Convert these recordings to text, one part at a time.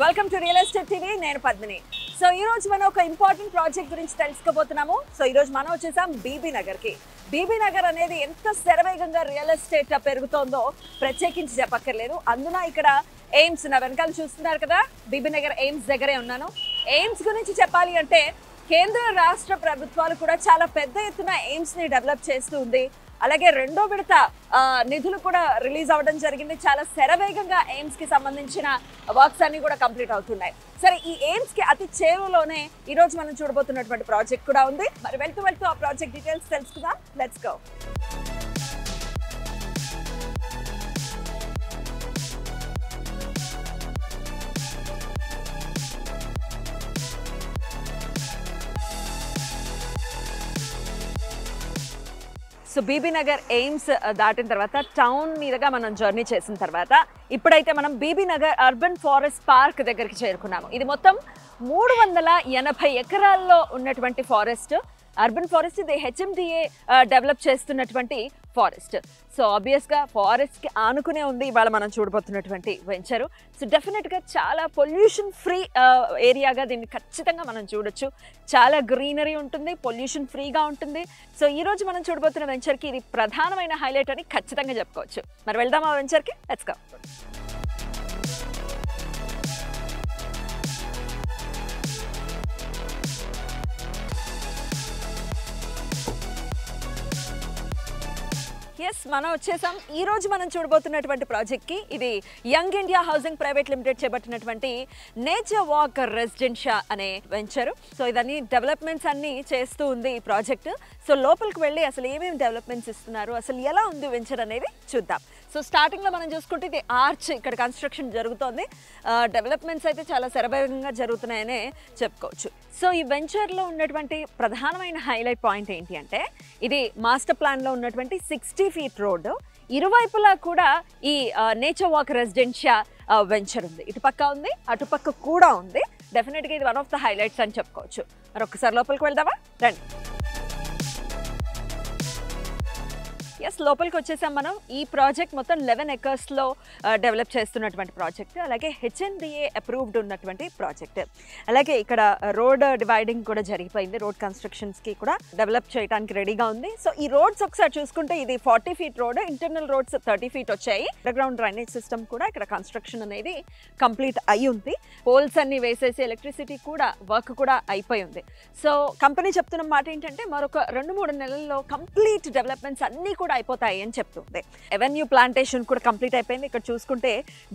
Welcome to real estate TV. నేను Padmini. So ఈ రోజు మనం ఒక ఇంపార్టెంట్ ప్రాజెక్ట్ గురించి తెలుసుకోబోతున్నాము. సో ఈ రోజు మనం వచ్చేసాం బీబీ నగర్కి. బీబీ నగర్ అనేది ఎంత శరవేగంగా రియల్ ఎస్టేట్ పెరుగుతోందో ప్రత్యేకించి చెప్పక్కర్లేదు. అందున ఇక్కడ ఎయిమ్స్ నా వెనకాల చూస్తున్నారు కదా, బీబీ నగర్ ఎయిమ్స్ దగ్గరే ఉన్నాను. ఎయిమ్స్ గురించి చెప్పాలి అంటే కేంద్ర రాష్ట్ర ప్రభుత్వాలు కూడా చాలా పెద్ద ఎత్తున ఎయిమ్స్ ని డెవలప్ చేస్తూ ఉంది. అలాగే రెండో విడత నిధులు కూడా రిలీజ్ అవ్వడం జరిగింది. చాలా శరవేగంగా ఎయిమ్స్ కి సంబంధించిన వర్క్స్ అన్ని కూడా కంప్లీట్ అవుతున్నాయి. సరే, ఈ ఎయిమ్స్ కి అతి చేరువలోనే ఈ రోజు మనం చూడబోతున్నటువంటి ప్రాజెక్ట్ కూడా ఉంది. మరి వెళ్తూ ఆ ప్రాజెక్ట్ డీటెయిల్స్ తెలుసుకుందాం. Let's go. So BB Nagar AIIMS దాటిన తర్వాత టౌన్ మీదుగా మనం జర్నీ చేసిన తర్వాత ఇప్పుడైతే మనం BB Nagar urban forest park దగ్గరికి చేరుకున్నాము. ఇది మొత్తం 380 ఎకరాల్లో ఉన్నటువంటి ఫారెస్ట్. అర్బన్ ఫారెస్ట్ ఇది హెచ్ఎండిఏ డెవలప్ చేస్తున్నటువంటి ఫారెస్ట్. సో ఆబ్వియస్గా ఫారెస్ట్కి ఆనుకునే ఉంది ఇవాళ మనం చూడబోతున్నటువంటి వెంచరు. సో డెఫినెట్గా చాలా పొల్యూషన్ ఫ్రీ ఏరియాగా దీన్ని ఖచ్చితంగా మనం చూడొచ్చు. చాలా గ్రీనరీ ఉంటుంది, పొల్యూషన్ ఫ్రీగా ఉంటుంది. సో ఈరోజు మనం చూడబోతున్న వెంచర్కి ఇది ప్రధానమైన హైలైట్ అని ఖచ్చితంగా చెప్పుకోవచ్చు. మరి వెళ్దాం ఆ వెంచర్కి. Let's go. ఎస్, మనం వచ్చేసాం. ఈ రోజు మనం చూడబోతున్నటువంటి ప్రాజెక్ట్కి ఇది young India housing private limited చేపట్టినటువంటి నేచర్ వాక్ రెసిడెన్షియా అనే వెంచరు. సో ఇదన్నీ డెవలప్మెంట్స్ అన్నీ చేస్తూ ఉంది ఈ ప్రాజెక్ట్. సో లోపలికి వెళ్ళి అసలు ఏమేమి డెవలప్మెంట్స్ ఇస్తున్నారు, అసలు ఎలా ఉంది వెంచర్ అనేది చూద్దాం. సో స్టార్టింగ్లో మనం చూసుకుంటే ఇది ఆర్చ్ ఇక్కడ కన్స్ట్రక్షన్ జరుగుతోంది. డెవలప్మెంట్స్ అయితే చాలా శరవేగంగా జరుగుతున్నాయనే చెప్పుకోవచ్చు. సో ఈ వెంచర్లో ఉన్నటువంటి ప్రధానమైన హైలైట్ పాయింట్ ఏంటి అంటే ఇది మాస్టర్ ప్లాన్లో ఉన్నటువంటి 60 ఫీట్ రోడ్డు. ఇరువైపులా కూడా ఈ నేచర్ వాక్ రెసిడెన్షియా వెంచర్ ఉంది. ఇటుపక్క ఉంది, అటుపక్క కూడా ఉంది. డెఫినెట్గా ఇది వన్ ఆఫ్ ద హైలైట్స్ అని చెప్పుకోవచ్చు. మరి ఒక్కసారి లోపలికి వెళ్దామా, రండి. ఎస్, లోపలికి వచ్చేసాం మనం. ఈ ప్రాజెక్ట్ మొత్తం 11 ఎకర్స్లో డెవలప్ చేస్తున్నటువంటి ప్రాజెక్ట్. అలాగే హెచ్ఎండిఏ అప్రూవ్డ్ ఉన్నటువంటి ప్రాజెక్ట్. అలాగే ఇక్కడ రోడ్ డివైడింగ్ కూడా జరిగిపోయింది. రోడ్ కన్స్ట్రక్షన్స్కి కూడా డెవలప్ చేయడానికి రెడీగా ఉంది. సో ఈ రోడ్స్ ఒకసారి చూసుకుంటే ఇది 40 feet road, internal roads 30 feet వచ్చాయి. అండర్ గ్రౌండ్ డ్రైనేజ్ సిస్టమ్ కూడా ఇక్కడ కన్స్ట్రక్షన్ అనేది కంప్లీట్ అయి ఉంది. పోల్స్ అన్ని వేసేసి ఎలక్ట్రిసిటీ కూడా వర్క్ కూడా అయిపోయి ఉంది. సో కంపెనీ చెప్తున్న మాట ఏంటంటే మరొక 2-3 నెలల్లో కంప్లీట్ డెవలప్మెంట్స్ అన్నీ కూడా అయిపోతాయి అని చెప్తుంది. ఎవెన్యూ ప్లాంటేషన్ కూడా కంప్లీట్ అయిపోయింది. ఇక్కడ చూసుకుంటే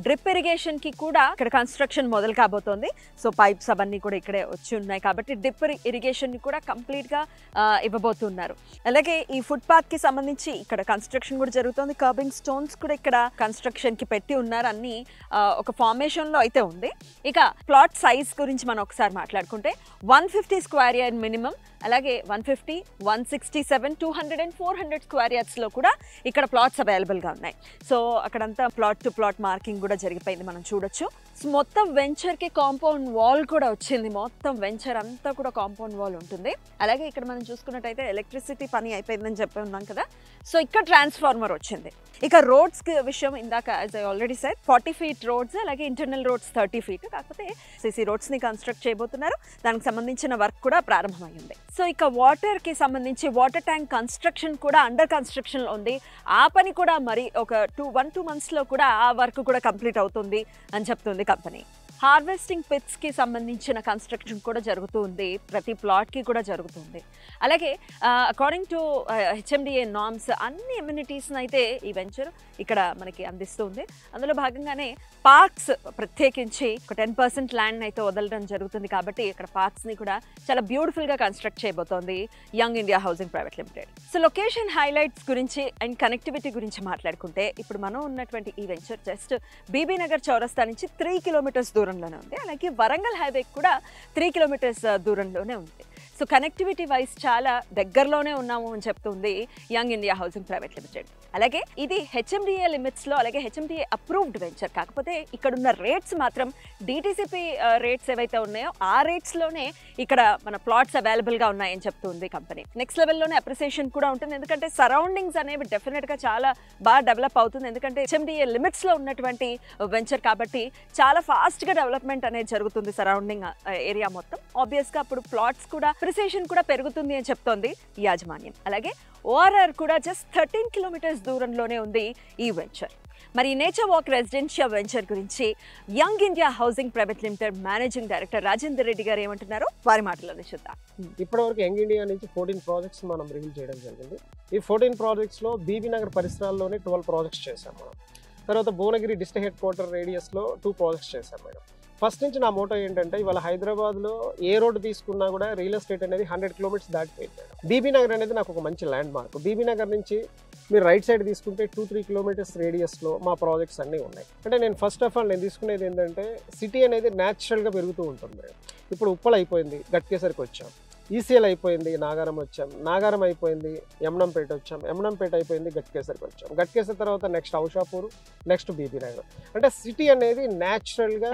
డ్రిప్ ఇరిగేషన్ కి కూడా ఇక్కడ కన్స్ట్రక్షన్ మొదలు కాబోతోంది. సో పైప్స్ అవన్నీ కూడా ఇక్కడే వచ్చి ఉన్నాయి కాబట్టి డ్రిప్ ఇరిగేషన్ ని కూడా కంప్లీట్ గా ఇవ్వబోతున్నారు. అలాగే ఈ ఫుట్ పాత్ కి సంబంధించి ఇక్కడ కన్స్ట్రక్షన్ కూడా జరుగుతుంది. కర్బింగ్ స్టోన్స్ కూడా ఇక్కడ కన్స్ట్రక్షన్ కి పెట్టి ఉన్నారు. అన్ని ఒక ఫార్మేషన్ లో అయితే ఉంది. ఇక ప్లాట్ సైజ్ గురించి మనం ఒకసారి మాట్లాడుకుంటే 150 స్క్వేర్ యార్డ్ మినిమం, అలాగే 150, 167, 200 and 400 స్క్వేర్ యార్డ్స్లో కూడా ఇక్కడ ప్లాట్స్ అవైలబుల్గా ఉన్నాయి. సో అక్కడంతా ప్లాట్ టు ప్లాట్ మార్కింగ్ కూడా జరిగిపోయింది, మనం చూడొచ్చు. సో మొత్తం వెంచర్కి కాంపౌండ్ వాల్ కూడా వచ్చింది. మొత్తం వెంచర్ అంతా కూడా కాంపౌండ్ వాల్ ఉంటుంది. అలాగే ఇక్కడ మనం చూసుకున్నట్టయితే ఎలక్ట్రిసిటీ పని అయిపోయిందని చెప్పి ఉన్నాం కదా. సో ఇక్కడ ట్రాన్స్ఫార్మర్ వచ్చింది. ఇక రోడ్స్ విషయం ఇందాక as I already said 40 feet roads, అలాగే ఇంటర్నల్ రోడ్స్ 30 ఫీట్. కాకపోతే సిసి రోడ్స్ని కన్స్ట్రక్ట్ చేయబోతున్నారు. దానికి సంబంధించిన వర్క్ కూడా ప్రారంభమైంది. సో ఇక వాటర్కి సంబంధించి వాటర్ ట్యాంక్ కన్స్ట్రక్షన్ కూడా అండర్ కన్స్ట్రక్షన్లో ఉంది. ఆ పని కూడా మరి ఒక 1-2 మంత్స్లో కూడా ఆ వర్క్ కూడా కంప్లీట్ అవుతుంది అని చెప్తుంది కంపెనీ. హార్వెస్టింగ్ పిట్స్కి సంబంధించిన కన్స్ట్రక్షన్ కూడా జరుగుతూ ఉంది. ప్రతి ప్లాట్కి కూడా జరుగుతుంది. అలాగే అకార్డింగ్ టు హెచ్ఎండిఏ నార్మ్స్ అన్ని ఎమ్యూనిటీస్ని అయితే ఈ వెంచర్ ఇక్కడ మనకి అందిస్తుంది. అందులో భాగంగానే పార్క్స్ ప్రత్యేకించి ఒక 10% ల్యాండ్ అయితే వదలడం జరుగుతుంది. కాబట్టి ఇక్కడ పార్క్స్ని కూడా చాలా బ్యూటిఫుల్గా కన్స్ట్రక్ట్ చేయబోతోంది young India housing private limited. So location highlights గురించి అండ్ కనెక్టివిటీ గురించి మాట్లాడుకుంటే ఇప్పుడు మనం ఉన్నటువంటి ఈ వెంచర్ జస్ట్ బీబీ నగర్ చౌరస్తా నుంచి 3 కిలోమీటర్స్ దూరంలోనే ఉంది. అలాగే వరంగల్ హైవే కూడా 3 కిలోమీటర్స్ దూరంలోనే ఉంది. సో సో కనెక్టివిటీ వైజ్ చాలా దగ్గరలోనే ఉన్నాము అని చెప్తుంది young India housing private limited. అలాగే ఇది హెచ్ఎండిఏ లిమిట్స్లో, అలాగే హెచ్ఎండిఏ అప్రూవ్డ్ వెంచర్. కాకపోతే ఇక్కడున్న రేట్స్ మాత్రం డిటిసిపి రేట్స్ ఏవైతే ఉన్నాయో ఆ రేట్స్లోనే ఇక్కడ మన ప్లాట్స్ అవైలబుల్గా ఉన్నాయని చెప్తుంది కంపెనీ. నెక్స్ట్ లెవెల్లోనే అప్రిసియేషన్ కూడా ఉంటుంది, ఎందుకంటే సరౌండింగ్స్ అనేవి డెఫినెట్గా చాలా బాగా డెవలప్ అవుతుంది. ఎందుకంటే హెచ్ఎండిఏ లిమిట్స్లో ఉన్నటువంటి వెంచర్ కాబట్టి చాలా ఫాస్ట్గా డెవలప్మెంట్ అనేది జరుగుతుంది సరౌండింగ్ ఏరియా మొత్తం. ఆబ్వియస్గా అప్పుడు ప్లాట్స్ కూడా అప్రిసియేషన్ కూడా పెరుగుతుంది అని చెప్తోంది యాజమాన్యం. అలాగే ఓఆర్ఆర్ కూడా జస్ట్ 13 కిలోమీటర్స్ దూరంలోనే ఉంది ఈ వెంచర్. మరి నేచర్ వాక్ రెసిడెన్షియల్ వెంచర్ గురించి young India housing private limited managing director Rajender Reddy గారు ఏమంటున్నారో వారి మాటలోనే చూద్దాం. ఇప్పటివరకు యంగ్ ఇండియా నుంచి 14 ప్రాజెక్ట్స్ మనం రివీల్ చేయడం జరిగింది. ఈ 14 ప్రాజెక్ట్స్లో బీబీ నగర్ పరిసరాల్లోనే 12 ప్రాజెక్ట్స్ చేశాం మనం. తర్వాత భువనగిరి డిస్ట్రిక్ట్ హెడ్ క్వార్టర్ రేడియస్లో 2 ప్రాజెక్ట్స్ చేశాం మేడం. ఫస్ట్ నుంచి నా మోటో ఏంటంటే, ఇవాళ హైదరాబాద్లో ఏ రోడ్డు తీసుకున్నా కూడా రియల్ ఎస్టేట్ అనేది 100 కిలోమీటర్స్ దాటిపోయింది. బీబీ నగర్ అనేది నాకు ఒక మంచి ల్యాండ్ మార్క్. బీబీ నగర్ నుంచి మీరు రైట్ సైడ్ తీసుకుంటే 2-3 కిలోమీటర్స్ రేడియస్లో మా ప్రాజెక్ట్స్ అన్నీ ఉన్నాయి. అంటే నేను ఫస్ట్ ఆఫ్ ఆల్ నేను తీసుకునేది ఏంటంటే, సిటీ అనేది న్యాచురల్గా పెరుగుతూ ఉంటుంది. ఇప్పుడు ఉప్పల్ అయిపోయింది, గట్కేసరికి వచ్చాం. ఈసీఎల్ అయిపోయింది, నాగారం వచ్చాం. నాగారం అయిపోయింది, యమునంపేట వచ్చాం. యమునంపేట అయిపోయింది, గట్కేసరికి వచ్చాం. గట్కేసర్ తర్వాత నెక్స్ట్ ఔషాపూర్, నెక్స్ట్ బీబీ నగర్. అంటే సిటీ అనేది న్యాచురల్గా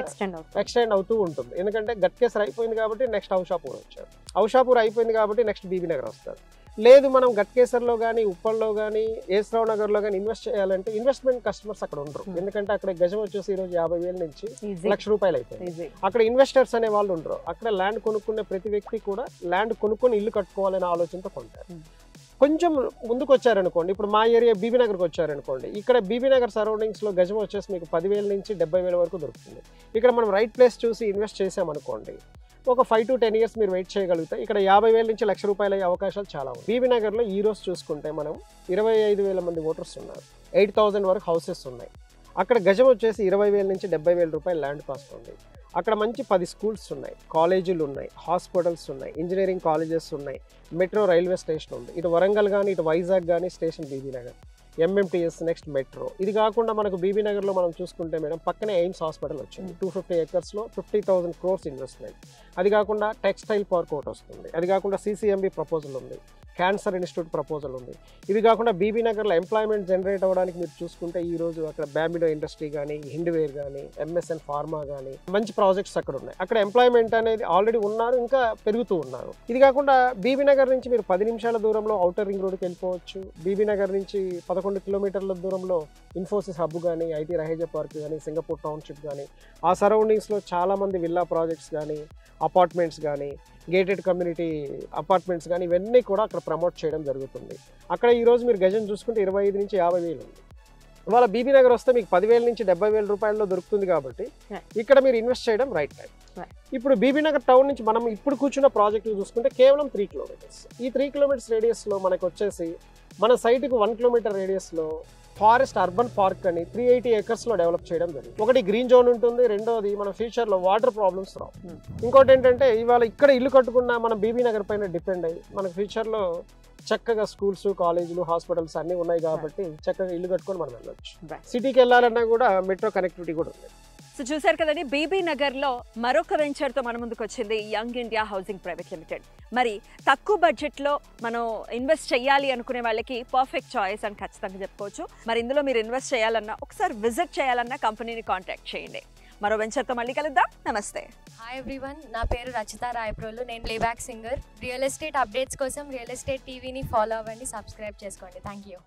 ఎక్స్టెండ్ అవుతూ ఉంటుంది. ఎందుకంటే గట్కేసర్ అయిపోయింది కాబట్టి నెక్స్ట్ ఔషాపూర్ వచ్చాం. ఔషాపూర్ అయిపోయింది కాబట్టి నెక్స్ట్ బీబీ నగర్ వస్తారు. లేదు మనం గట్కేసర్లో కానీ, ఉప్పల్లో కానీ, ఏస్రావు నగర్లో కానీ ఇన్వెస్ట్ చేయాలంటే ఇన్వెస్ట్మెంట్ కస్టమర్స్ అక్కడ ఉండరు. ఎందుకంటే అక్కడ గజం వచ్చేసి ఈరోజు 50,000 నుంచి ₹1,00,000 అయిపోయింది. అక్కడ ఇన్వెస్టర్స్ అనే వాళ్ళు ఉండరు. అక్కడ ల్యాండ్ కొనుక్కునే ప్రతి వ్యక్తి కూడా ల్యాండ్ కొనుక్కొని ఇల్లు కట్టుకోవాలనే ఆలోచనతో కొంటారు. కొంచెం ముందుకు వచ్చారనుకోండి, ఇప్పుడు మా ఏరియా బీబీ నగర్కి వచ్చారనుకోండి, ఇక్కడ బీబీ నగర్ సరౌండింగ్స్లో గజం వచ్చేసి మీకు 10,000 నుంచి 70,000 వరకు దొరుకుతుంది. ఇక్కడ మనం రైట్ ప్లేస్ చూసి ఇన్వెస్ట్ చేసామనుకోండి, ఒక 5 to 10 years మీరు వెయిట్ చేయగలిగితే ఇక్కడ 50,000 నుంచి ₹1,00,000 అయ్యే అవకాశాలు చాలా ఉన్నాయి. బీబీ నగర్లో ఈ రోజు చూసుకుంటే మనం 25,000 మంది ఓటర్స్ ఉన్నారు, 8,000 వరకు హౌసెస్ ఉన్నాయి. అక్కడ గజం వచ్చేసి 20,000 నుంచి ₹70,000 ల్యాండ్ కాస్ట్ ఉంది. అక్కడ మంచి 10 స్కూల్స్ ఉన్నాయి, కాలేజీలు ఉన్నాయి, హాస్పిటల్స్ ఉన్నాయి, ఇంజనీరింగ్ కాలేజెస్ ఉన్నాయి, మెట్రో రైల్వే స్టేషన్ ఉంది. ఇటు వరంగల్ కానీ, ఇటు వైజాగ్ కానీ station BB Nagar, MMTS, next metro. ఇది కాకుండా మనకు బీబీ నగర్లో మనం చూసుకుంటే మేడం పక్కనే ఎయిమ్స్ హాస్పిటల్ వచ్చింది. 250 acresలో 50,000 crores ఇన్వెస్ట్మెంట్. అది కాకుండా టెక్స్టైల్ పార్క్ ఒకటి వస్తుంది. అది కాకుండా సిసిఎంబి ప్రపోజల్ ఉంది, క్యాన్సర్ ఇన్స్టిట్యూట్ ప్రపోజల్ ఉంది. ఇవి కాకుండా బీబీ నగర్లో ఎంప్లాయ్మెంట్ జనరేట్ అవ్వడానికి మీరు చూసుకుంటే ఈ రోజు అక్కడ బ్యాంబిడో ఇండస్ట్రీ కానీ, హిండ్వేర్ కానీ, ఎంఎస్ఎన్ ఫార్మా కానీ మంచి ప్రాజెక్ట్స్ అక్కడ ఉన్నాయి. అక్కడ ఎంప్లాయ్మెంట్ అనేది ఆల్రెడీ ఉన్నారు, ఇంకా పెరుగుతూ ఉన్నారు. ఇది కాకుండా బీబీ నగర్ నుంచి మీరు 10 నిమిషాల దూరంలో ఔటర్ రింగ్ రోడ్కి వెళ్ళిపోవచ్చు. బీబీ నగర్ నుంచి 11 కిలోమీటర్ల దూరంలో ఇన్ఫోసిస్ హబ్ కానీ, ఐటీ రహేజా పార్క్ కానీ, సింగపూర్ టౌన్షిప్ కానీ, ఆ సరౌండింగ్స్లో చాలామంది విల్లా ప్రాజెక్ట్స్ కానీ, అపార్ట్మెంట్స్ కానీ, గేటెడ్ కమ్యూనిటీ అపార్ట్మెంట్స్ కానీ ఇవన్నీ కూడా అక్కడ ప్రమోట్ చేయడం జరుగుతుంది. అక్కడ ఈరోజు మీరు గజం చూసుకుంటే 25,000 నుంచి 50,000 ఉంది. ఇవాళ బీబీ నగర్ వస్తే మీకు 10,000 నుంచి 70,000 దొరుకుతుంది. కాబట్టి ఇక్కడ మీరు ఇన్వెస్ట్ చేయడం రైట్ టైం. ఇప్పుడు బీబీ నగర్ టౌన్ నుంచి మనం ఇప్పుడు కూర్చున్న ప్రాజెక్టులు చూసుకుంటే కేవలం 3 కిలోమీటర్స్. ఈ 3 కిలోమీటర్స్ రేడియస్లో మనకు వచ్చేసి మన సైట్కి 1 కిలోమీటర్ రేడియస్లో ఫారెస్ట్ అర్బన్ పార్క్ అని 380 acresలో డెవలప్ చేయడం జరిగింది. ఒకటి గ్రీన్ జోన్ ఉంటుంది, రెండోది మన ఫ్యూచర్లో వాటర్ ప్రాబ్లమ్స్ రావు. ఇంకోటి ఏంటంటే ఇవాళ ఇక్కడ ఇల్లు కట్టుకున్న మనం బీబీ నగర్ పైన డిపెండ్ అయ్యి మనకు ఫ్యూచర్లో చక్కగా స్కూల్స్, కాలేజీలు, హాస్పిటల్స్ అన్నీ ఉన్నాయి కాబట్టి చక్కగా ఇల్లు కట్టుకొని మనం వెళ్ళొచ్చు. సిటీకి వెళ్ళాలన్నా కూడా మెట్రో కనెక్టివిటీ కూడా ఉంది. సో చూసారు కదండి, బీబీ నగర్లో మరొక వెంచర్తో మన ముందుకు వచ్చింది young India housing private limited. మరి తక్కువ బడ్జెట్లో మనం ఇన్వెస్ట్ చేయాలి అనుకునే వాళ్ళకి పర్ఫెక్ట్ చాయిస్ అని ఖచ్చితంగా చెప్పుకోవచ్చు. మరి ఇందులో మీరు ఇన్వెస్ట్ చేయాలన్నా, ఒకసారి విజిట్ చేయాలన్నా కంపెనీని కాంటాక్ట్ చేయండి. మరో వెంచర్తో మళ్ళీ కలుద్దాం. నమస్తే. హాయ్ ఎవ్రీవన్, నా పేరు రచిత రాయప్రోలు. నేను playback singer. Real estate updates కోసం రియల్ ఎస్టేట్ టీవీని ఫాలో అవ్వండి, సబ్స్క్రైబ్ చేసుకోండి. Thank you.